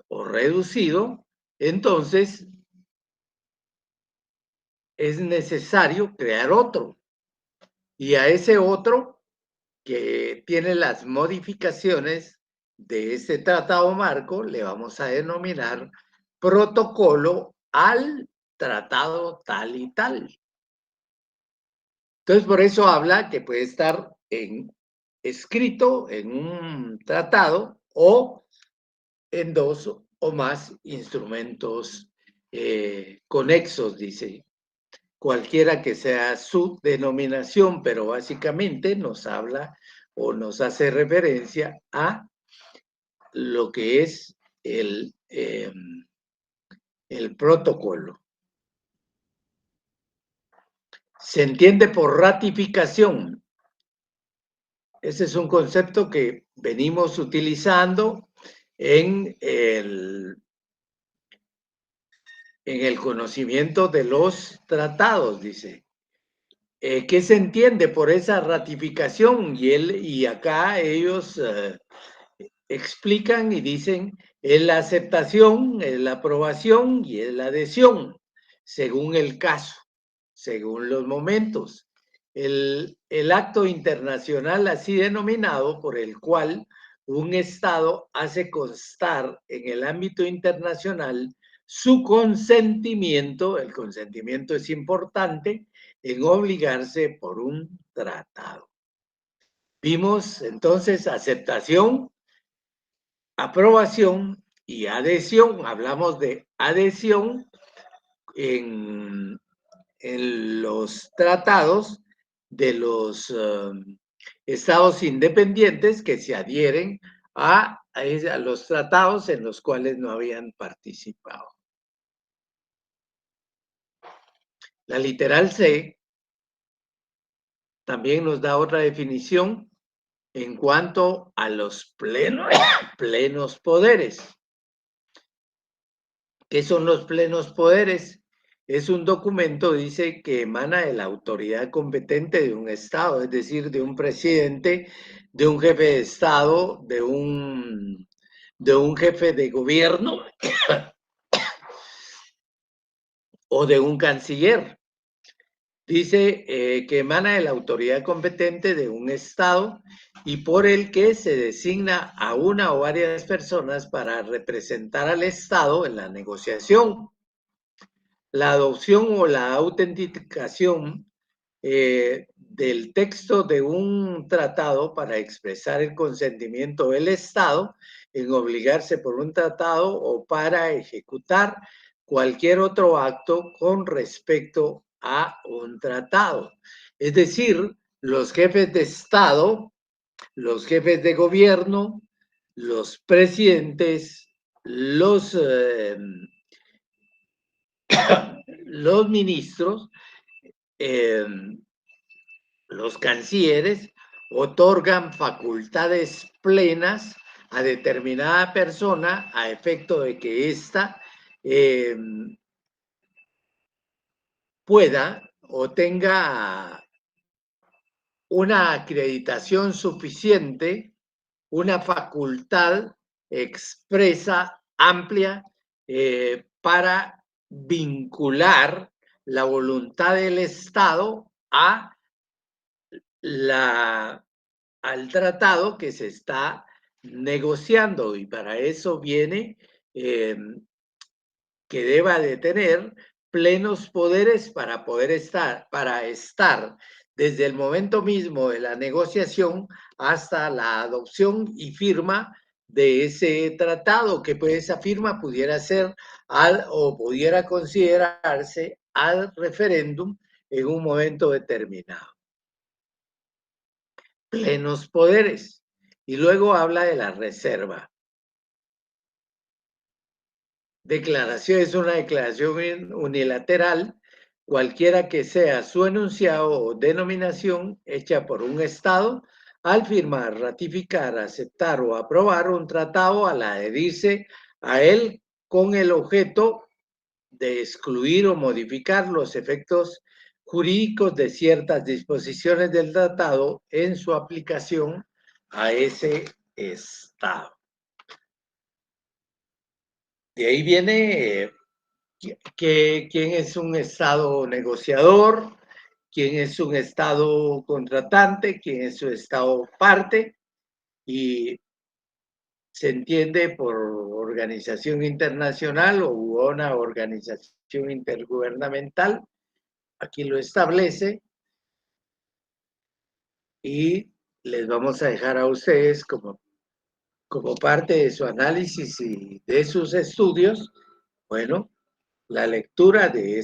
o reducido, entonces es necesario crear otro. Y a ese otro que tiene las modificaciones de este tratado marco le vamos a denominar protocolo al tratado tal y tal. Entonces, por eso habla que puede estar escrito en un tratado o en dos o más instrumentos conexos, dice, cualquiera que sea su denominación, pero básicamente nos habla o nos hace referencia a lo que es el protocolo. Se entiende por ratificación. Ese es un concepto que venimos utilizando en el conocimiento de los tratados, dice. ¿Qué se entiende por esa ratificación? Y acá ellos explican y dicen, es la aceptación, es la aprobación y es la adhesión, según el caso, según los momentos. El acto internacional así denominado por el cual un Estado hace constar en el ámbito internacional su consentimiento, el consentimiento es importante, en obligarse por un tratado. Vimos entonces aceptación, aprobación y adhesión. Hablamos de adhesión en los tratados de los estados independientes que se adhieren a los tratados en los cuales no habían participado. La literal C también nos da otra definición en cuanto a los plenos poderes, ¿Qué son los plenos poderes? Es un documento, dice, que emana de la autoridad competente de un Estado, es decir, de un presidente, de un jefe de Estado, de un jefe de gobierno o de un canciller. Dice que emana de la autoridad competente de un Estado y por el que se designa a una o varias personas para representar al Estado en la negociación, la adopción o la autenticación del texto de un tratado para expresar el consentimiento del Estado en obligarse por un tratado o para ejecutar cualquier otro acto con respecto a un tratado. Es decir, los jefes de Estado, los jefes de gobierno, los presidentes, los ministros, los cancilleres otorgan facultades plenas a determinada persona a efecto de que ésta pueda o tenga una acreditación suficiente, una facultad expresa, amplia, para vincular la voluntad del Estado al tratado que se está negociando, y para eso viene que deba de tener plenos poderes para poder estar desde el momento mismo de la negociación hasta la adopción y firma de ese tratado, que pues esa firma pudiera ser o pudiera considerarse al referéndum en un momento determinado. Plenos poderes. Y luego habla de la reserva. Declaración es una declaración unilateral, cualquiera que sea su enunciado o denominación hecha por un Estado al firmar, ratificar, aceptar o aprobar un tratado, al adherirse a él con el objeto de excluir o modificar los efectos jurídicos de ciertas disposiciones del tratado en su aplicación a ese Estado. De ahí viene quién es un Estado negociador, quién es un Estado contratante, quién es un Estado parte, y se entiende por organización internacional o una organización intergubernamental. Aquí lo establece y les vamos a dejar a ustedes como parte de su análisis y de sus estudios, bueno, la lectura de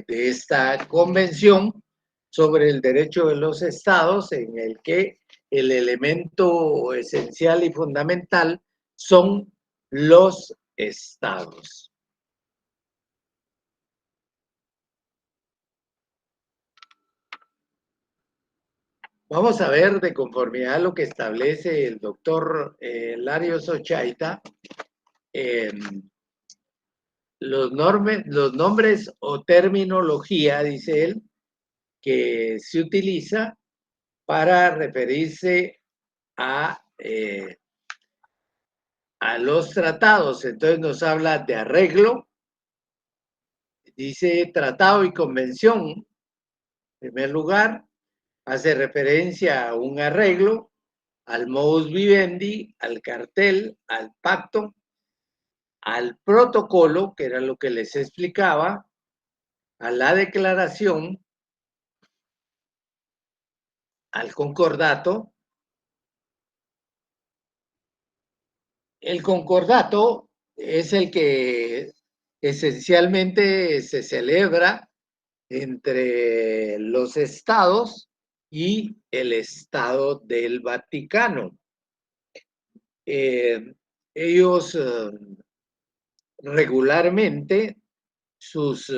esta convención sobre el derecho de los estados, en el que el elemento esencial y fundamental son los estados. Vamos a ver, de conformidad a lo que establece el doctor Larios Ochaita, los nombres o terminología, dice él, que se utiliza para referirse a los tratados. Entonces nos habla de arreglo, dice tratado y convención. En primer lugar, hace referencia a un arreglo, al modus vivendi, al cartel, al pacto, al protocolo, que era lo que les explicaba, a la declaración, al concordato. El concordato es el que esencialmente se celebra entre los estados y el Estado del Vaticano. Ellos regularmente sus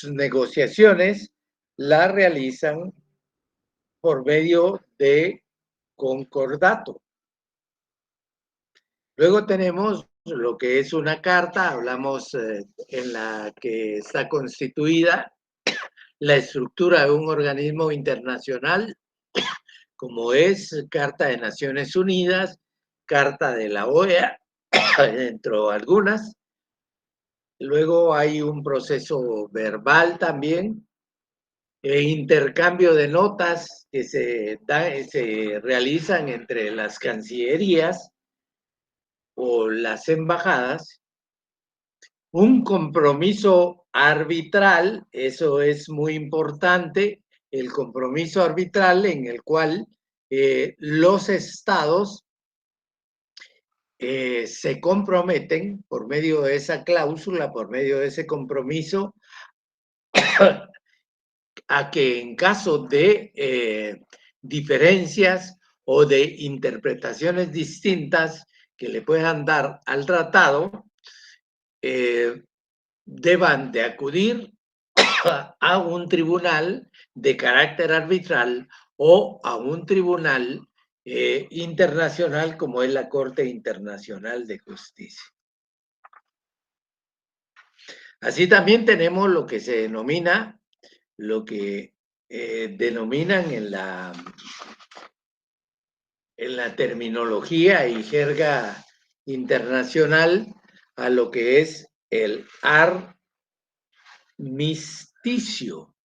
negociaciones las realizan por medio de concordato. Luego tenemos lo que es una carta, hablamos en la que está constituida la estructura de un organismo internacional, como es Carta de Naciones Unidas, Carta de la OEA, dentro de algunas. Luego hay un proceso verbal también, intercambio de notas que se realizan entre las cancillerías o las embajadas, un compromiso arbitral, eso es muy importante, el compromiso arbitral en el cual los estados se comprometen por medio de esa cláusula, por medio de ese compromiso, a que en caso de diferencias o de interpretaciones distintas que le puedan dar al tratado, deban de acudir a un tribunal de carácter arbitral o a un tribunal internacional como es la Corte Internacional de Justicia. Así también tenemos lo que se denomina, lo que denominan en la terminología y jerga internacional a lo que es el armisticio,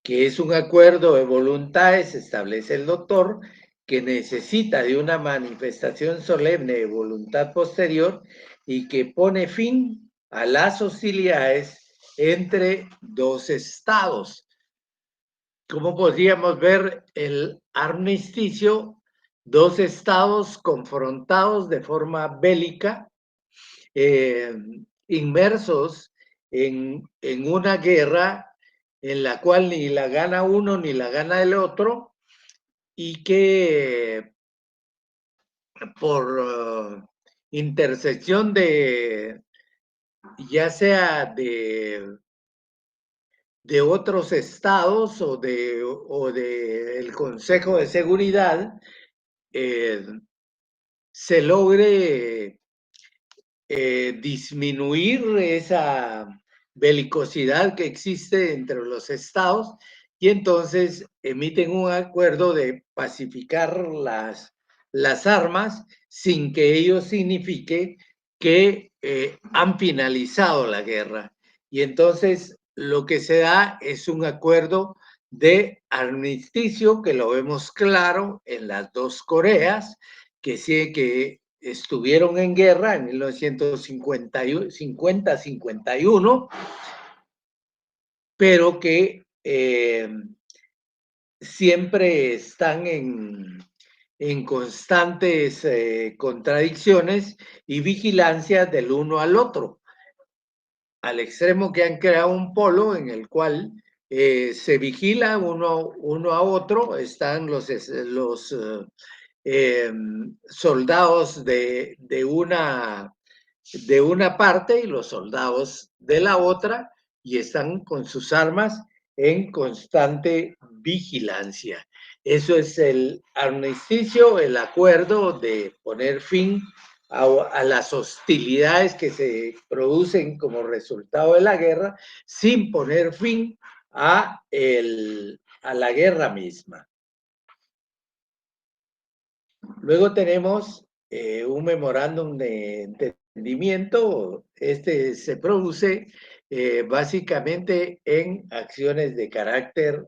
que es un acuerdo de voluntades, establece el doctor, que necesita de una manifestación solemne de voluntad posterior y que pone fin a las hostilidades entre dos estados. ¿Cómo podríamos ver el armisticio? Dos estados confrontados de forma bélica, inmersos en una guerra en la cual ni la gana uno ni la gana el otro, y que por intersección de, ya sea de otros estados o de el Consejo de Seguridad, se logre disminuir esa belicosidad que existe entre los estados, y entonces emiten un acuerdo de pacificar las armas sin que ello signifique que han finalizado la guerra. Y entonces lo que se da es un acuerdo de armisticio, que lo vemos claro en las dos Coreas, que sí, que estuvieron en guerra en 1950-51, pero que siempre están en constantes contradicciones y vigilancias del uno al otro, al extremo que han creado un polo en el cual se vigila uno a otro. Están los soldados de una parte y los soldados de la otra, y están con sus armas en constante vigilancia. Eso es el armisticio, el acuerdo de poner fin a las hostilidades que se producen como resultado de la guerra, sin poner fin a la guerra misma. Luego tenemos un memorándum de entendimiento. Este se produce básicamente en acciones de carácter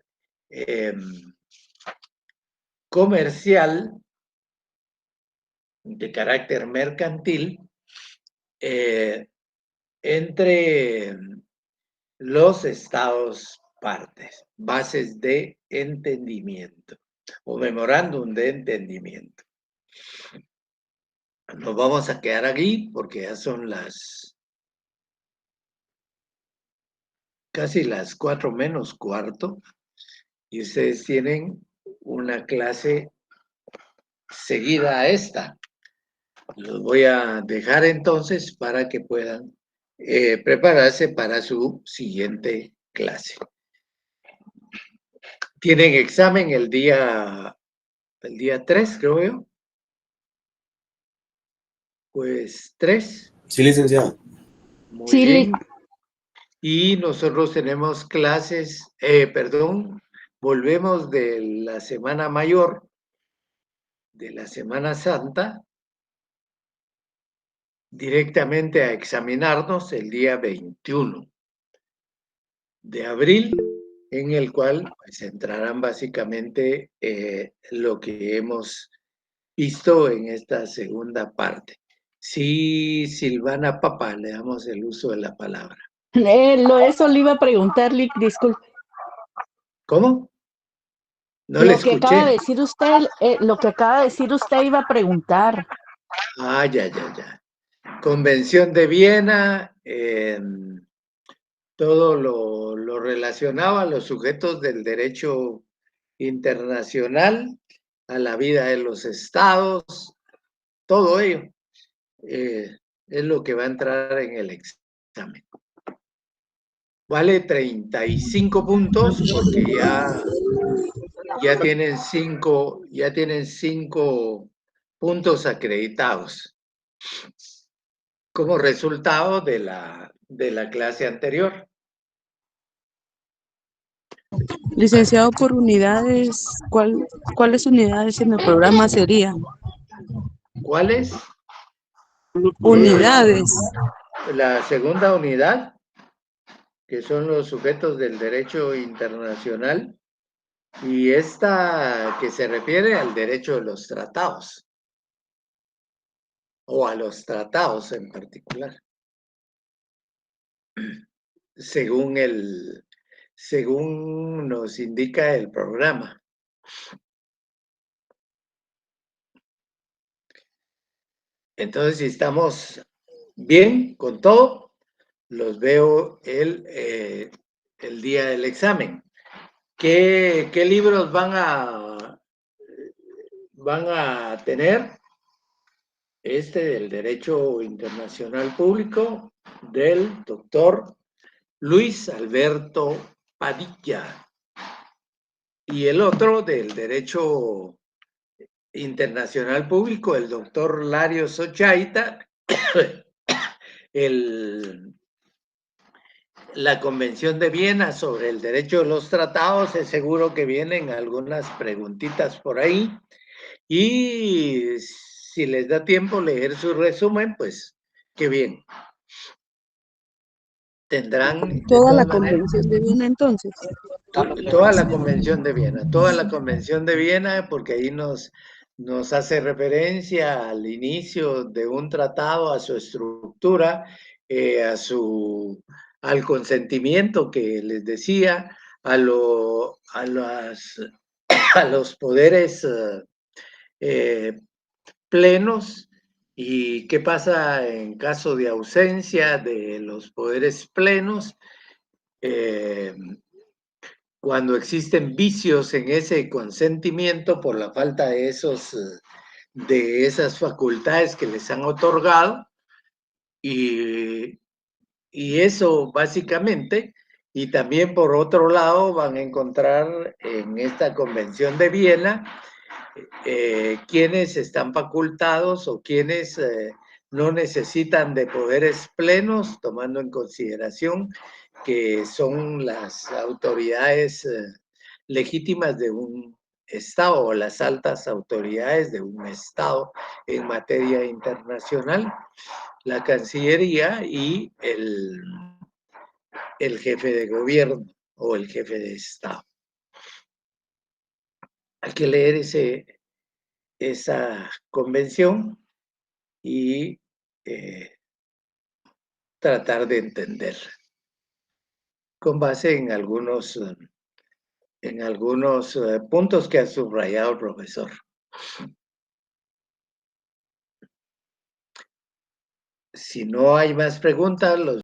comercial, de carácter mercantil, entre los estados partes, bases de entendimiento o memorándum de entendimiento. Nos vamos a quedar aquí porque ya son casi las 4:45 y ustedes tienen una clase seguida a esta. Los voy a dejar entonces para que puedan prepararse para su siguiente clase. Tienen examen el día 3, creo yo. Pues 3. Sí, licenciado. Muy Sí, bien. Y nosotros tenemos clases, volvemos de la Semana Mayor, de la Semana Santa, directamente a examinarnos el día 21 de abril, en el cual pues, entrarán básicamente lo que hemos visto en esta segunda parte. Sí, Silvana Papa, le damos el uso de la palabra. eso le iba a preguntar, Lick, disculpe. ¿Cómo? No le Lo que acaba de escuché. decir usted, iba a preguntar. Ah, ya. Convención de Viena, todo lo relacionado a los sujetos del derecho internacional, a la vida de los estados, todo ello es lo que va a entrar en el examen. Vale 35 puntos porque ya tienen 5 puntos acreditados como resultado de la clase anterior. Licenciado, por unidades, ¿cuáles unidades en el programa serían? ¿Cuáles? Unidades. La segunda unidad, que son los sujetos del derecho internacional, y esta que se refiere al derecho de los tratados, o a los tratados en particular, según nos indica el programa. Entonces, si estamos bien con todo, los veo el día del examen. ¿Qué libros van a tener? Del Derecho Internacional Público, del doctor Luis Alberto Padilla. Y el otro del Derecho Internacional Público, el doctor Larios Ochaita, la Convención de Viena sobre el derecho de los tratados. Es seguro que vienen algunas preguntitas por ahí. Y si les da tiempo leer su resumen, pues qué bien. Tendrán Toda la Convención de Viena, entonces. Toda la Convención de Viena, porque ahí nos hace referencia al inicio de un tratado, a su estructura, al consentimiento que les decía, a los poderes plenos, y qué pasa en caso de ausencia de los poderes plenos, cuando existen vicios en ese consentimiento por la falta de esas facultades que les han otorgado, y eso básicamente. Y también por otro lado van a encontrar en esta Convención de Viena quienes están facultados o quienes no necesitan de poderes plenos, tomando en consideración que son las autoridades legítimas de un Estado, o las altas autoridades de un Estado en materia internacional, la Cancillería y el jefe de gobierno o el jefe de Estado. Hay que leer esa convención y tratar de entenderla con base en algunos puntos que ha subrayado el profesor. Si no hay más preguntas, los